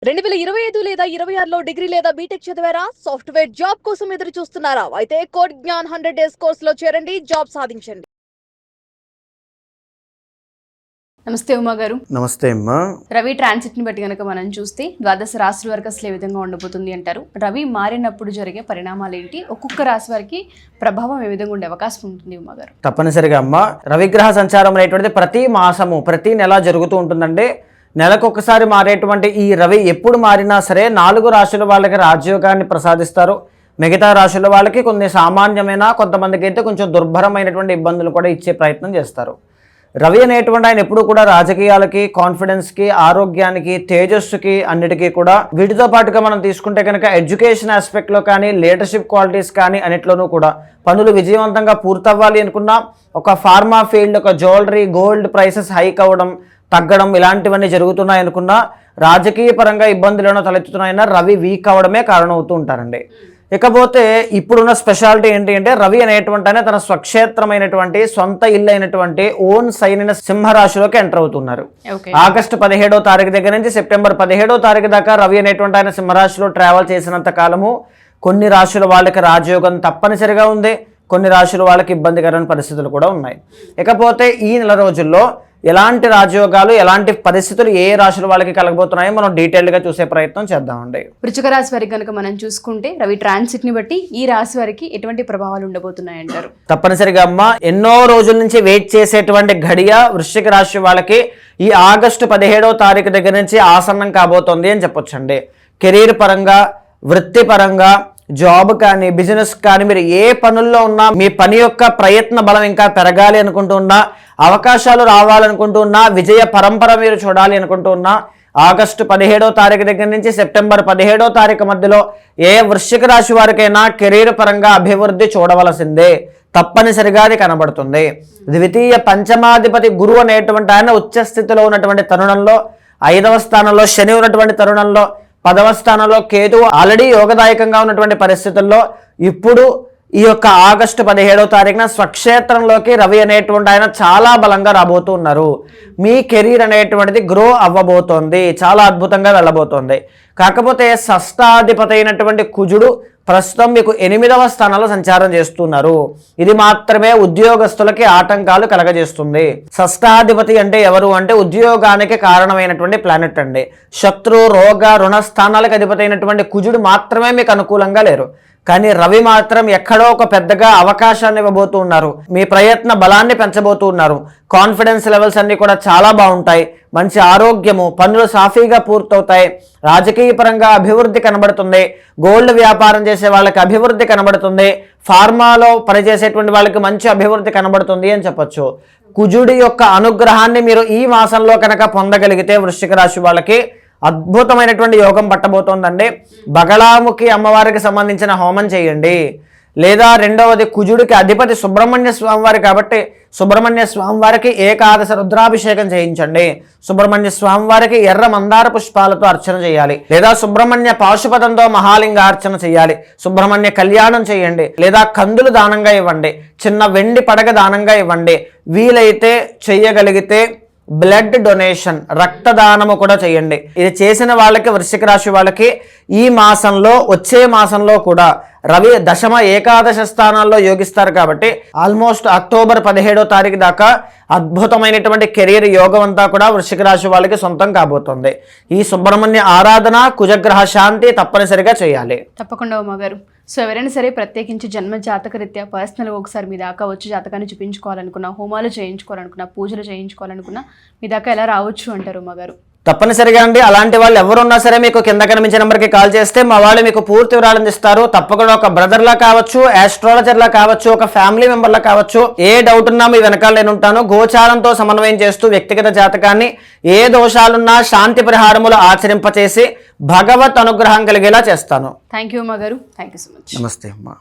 2025 లేదా 26లో డిగ్రీ లేదా బీటెక్ చదివారా? సాఫ్ట్వేర్ జాబ్ కోసం ఎదురు చూస్తున్నారా? అయితే కోడ్ జ్ఞాన్ 100 డేస్ కోర్సులో చేరండి, జాబ్ సాధించండి. నమస్తే ఉమా గారు. నమస్తే అమ్మా. రవి ట్రాన్సిట్ ని బట్టి కనుక మనం చూస్తే ద్వాదశ రాశుల వరకు అసలు ఏ విధంగా ఉండబోతుంది అంటారు? రవి మారినప్పుడు జరిగే పరిణామాలు ఏంటి? ఒక్కొక్క రాశి వారికి ప్రభావం ఏ విధంగా ఉండే అవకాశం ఉంటుంది ఉమా గారు? తప్పనిసరిగా అమ్మా, రవిగ్రహ సంచారం అనేటువంటిది ప్రతి మాసము ప్రతి నెల జరుగుతూ ఉంటుందండి. నెలకొకసారి మారేటువంటి ఈ రవి ఎప్పుడు మారినా సరే 4 రాశుల వాళ్ళకి రాజయోగాన్ని ప్రసాదిస్తారు. మిగతా రాశుల వాళ్ళకి కొన్ని సామాన్యమైన, కొంతమందికి అయితే కొంచెం దుర్భరమైనటువంటి ఇబ్బందులు కూడా ఇచ్చే ప్రయత్నం చేస్తారు. రవి అనేటువంటి ఆయన ఎప్పుడు కూడా రాజకీయాలకి, కాన్ఫిడెన్స్కి, ఆరోగ్యానికి, తేజస్సుకి, అన్నిటికీ కూడా వీటితో పాటుగా మనం తీసుకుంటే కనుక ఎడ్యుకేషన్ ఆస్పెక్ట్లో కానీ, లీడర్షిప్ క్వాలిటీస్ కానీ అన్నిట్లోనూ కూడా పనులు విజయవంతంగా పూర్తవ్వాలి అనుకున్నా, ఒక ఫార్మా ఫీల్డ్, ఒక జ్యువెలరీ, గోల్డ్ ప్రైసెస్ హైక్ అవ్వడం, తగ్గడం ఇలాంటివన్నీ జరుగుతున్నాయి అనుకున్నా, రాజకీయ పరంగా ఇబ్బందులను తలెత్తుతున్నాయన్నా రవి వీక్ అవ్వడమే కారణం అవుతూ ఉంటారండి. ఇకపోతే ఇప్పుడున్న స్పెషాలిటీ ఏంటి అంటే, రవి అనేటువంటి ఆయన తన స్వక్షేత్రమైనటువంటి సొంత ఇల్లు అయినటువంటి ఓన్ సైన్ అయిన సింహరాశిలోకి ఎంటర్ అవుతున్నారు. ఆగస్టు 17వ తారీఖు దగ్గర నుంచి సెప్టెంబర్ 17వ తారీఖు దాకా రవి అనేటువంటి ఆయన సింహరాశిలో ట్రావెల్ చేసినంత కాలము కొన్ని రాశుల వాళ్ళకి రాజయోగం తప్పనిసరిగా ఉంది, కొన్ని రాశుల వాళ్ళకి ఇబ్బందికరమైన పరిస్థితులు కూడా ఉన్నాయి. ఇకపోతే ఈ నెల రోజుల్లో ఎలాంటి రాజయోగాలు, ఎలాంటి పరిస్థితులు ఏ రాశుల వాళ్ళకి కలగబోతున్నాయో మనం డీటెయిల్గా చూసే ప్రయత్నం చేద్దామండి. వృశ్చిక రాశి వారికి కనుక మనం చూసుకుంటే రవి ట్రాన్సిట్ ని బట్టి ఈ రాశి వారికి ఎటువంటి ప్రభావాలు ఉండబోతున్నాయి అంటారు? తప్పనిసరిగా అమ్మ, ఎన్నో రోజుల నుంచి వెయిట్ చేసేటువంటి ఘడియ వృశ్చిక రాశి వాళ్ళకి ఈ ఆగస్టు 17వ తారీఖు దగ్గర నుంచి ఆసన్నం కాబోతోంది అని చెప్పొచ్చండి. కెరీర్ పరంగా, వృత్తిపరంగా, జాబ్ కానీ, బిజినెస్ కానీ, మీరు ఏ పనుల్లో ఉన్నా, మీ పని యొక్క ప్రయత్న బలం ఇంకా పెరగాలి అనుకుంటూ ఉన్నా, అవకాశాలు రావాలనుకుంటూ ఉన్నా, విజయ పరంపర మీరు చూడాలి అనుకుంటూ ఉన్నా, ఆగస్టు 17వ తారీఖు దగ్గర నుంచి సెప్టెంబర్ 17వ తారీఖు మధ్యలో ఏ వృశ్చిక రాశి వారికైనా కెరీర్ పరంగా అభివృద్ధి చూడవలసిందే, తప్పనిసరిగా అది కనబడుతుంది. ద్వితీయ పంచమాధిపతి గురువు అనేటువంటి ఆయన ఉచ్చ స్థితిలో ఉన్నటువంటి తరుణంలో, 5వ స్థానంలో శని ఉన్నటువంటి తరుణంలో, 10వ స్థానంలో కేతువు ఆల్రెడీ యోగదాయకంగా ఉన్నటువంటి పరిస్థితుల్లో ఇప్పుడు ఈ యొక్క ఆగస్టు 17వ తారీఖున స్వక్షేత్రంలోకి రవి అనేటువంటి ఆయన చాలా బలంగా రాబోతూ ఉన్నారు. మీ కెరీర్ అనేటువంటిది గ్రో అవ్వబోతోంది, చాలా అద్భుతంగా వెళ్ళబోతోంది. కాకపోతే షష్టాధిపతి అయినటువంటి కుజుడు ప్రస్తుతం మీకు 8వ స్థానంలో సంచారం చేస్తున్నారు. ఇది మాత్రమే ఉద్యోగస్తులకి ఆటంకాలు కలగజేస్తుంది. షష్టాధిపతి అంటే ఎవరు అంటే ఉద్యోగానికి కారణమైనటువంటి ప్లానెట్ అండి. శత్రు, రోగ, రుణ స్థానాలకు అధిపతి అయినటువంటి కుజుడు మాత్రమే మీకు అనుకూలంగా లేరు. కానీ రవి మాత్రం ఎక్కడో ఒక పెద్దగా అవకాశాన్ని ఇవ్వబోతూ ఉన్నారు. మీ ప్రయత్న బలాన్ని పెంచబోతూ ఉన్నారు. కాన్ఫిడెన్స్ లెవెల్స్ అన్నీ కూడా చాలా బాగుంటాయి. మంచి ఆరోగ్యము, పనులు సాఫీగా పూర్తవుతాయి. రాజకీయ పరంగా అభివృద్ధి కనబడుతుంది. గోల్డ్ వ్యాపారం చేసే వాళ్ళకి అభివృద్ధి కనబడుతుంది. ఫార్మాలో పనిచేసేటువంటి వాళ్ళకి మంచి అభివృద్ధి కనబడుతుంది అని చెప్పొచ్చు. కుజుడి యొక్క అనుగ్రహాన్ని మీరు ఈ మాసంలో కనుక పొందగలిగితే వృశ్చిక రాశి వాళ్ళకి అద్భుతమైనటువంటి యోగం పట్టబోతోందండి. బగళాముఖి అమ్మవారికి సంబంధించిన హోమం చేయండి. లేదా రెండవది, కుజుడికి అధిపతి సుబ్రహ్మణ్య స్వామివారి కాబట్టి సుబ్రహ్మణ్య స్వామివారికి ఏకాదశ రుద్రాభిషేకం చేయించండి. సుబ్రహ్మణ్య స్వామివారికి ఎర్ర మందార పుష్పాలతో అర్చన చేయాలి. లేదా సుబ్రహ్మణ్య పాశుపతంతో మహాలింగ అర్చన చేయాలి. సుబ్రహ్మణ్య కళ్యాణం చేయండి. లేదా కందులు దానంగా ఇవ్వండి. చిన్న వెండి పడగ దానంగా ఇవ్వండి. వీలైతే చెయ్యగలిగితే బ్లడ్ డొనేషన్, రక్తదానము కూడా చేయండి. ఇది చేసిన వాళ్ళకి, వృశ్చిక రాశి వాళ్ళకి ఈ మాసంలో, వచ్చే మాసంలో కూడా రవి దశమ ఏకాదశ స్థానాల్లో యోగిస్తారు కాబట్టి ఆల్మోస్ట్ అక్టోబర్ 17వ తారీఖు దాకా అద్భుతమైనటువంటి కెరీర్ యోగం అంతా కూడా వృశ్చిక రాశి వాళ్ళకి సొంతం కాబోతుంది. ఈ సుబ్రహ్మణ్య ఆరాధన, కుజగ్రహ శాంతి తప్పనిసరిగా చేయాలి. తప్పకుండా ఉమా గారు. సో ఎవరైనా సరే ప్రత్యేకించి జన్మ జాతక రీత్యా పర్సనల్గా ఒకసారి మీ దాకా వచ్చి జాతకాన్ని చూపించుకోవాలనుకున్నా, హోమాలు చేయించుకోవాలనుకున్నా, పూజలు చేయించుకోవాలనుకున్నా మీ దాకా ఎలా రావచ్చు అంటారు ఉమా గారు? తప్పనిసరిగా అండి. అలాంటి వాళ్ళు ఎవరున్నా సరే మీకు కింద కనిపించే నెంబర్కి కాల్ చేస్తే మా వాళ్ళు మీకు పూర్తి వివరాలు అందిస్తారు. తప్పకుండా ఒక బ్రదర్లా కావచ్చు, ఆస్ట్రాలజర్లా కావచ్చు, ఒక ఫ్యామిలీ మెంబర్లా కావచ్చు, ఏ డౌట్ ఉన్నా మీ వెనకాల నేను ఉంటాను. గోచారంతో సమన్వయం చేస్తూ వ్యక్తిగత జాతకాన్ని, ఏ దోషాలున్నా శాంతి పరిహారములు ఆచరింపచేసి భగవత్ అనుగ్రహం కలిగేలా చేస్తాను. థ్యాంక్ యూ ఉమా గారు. Thank you so much. నమస్తే అమ్మా.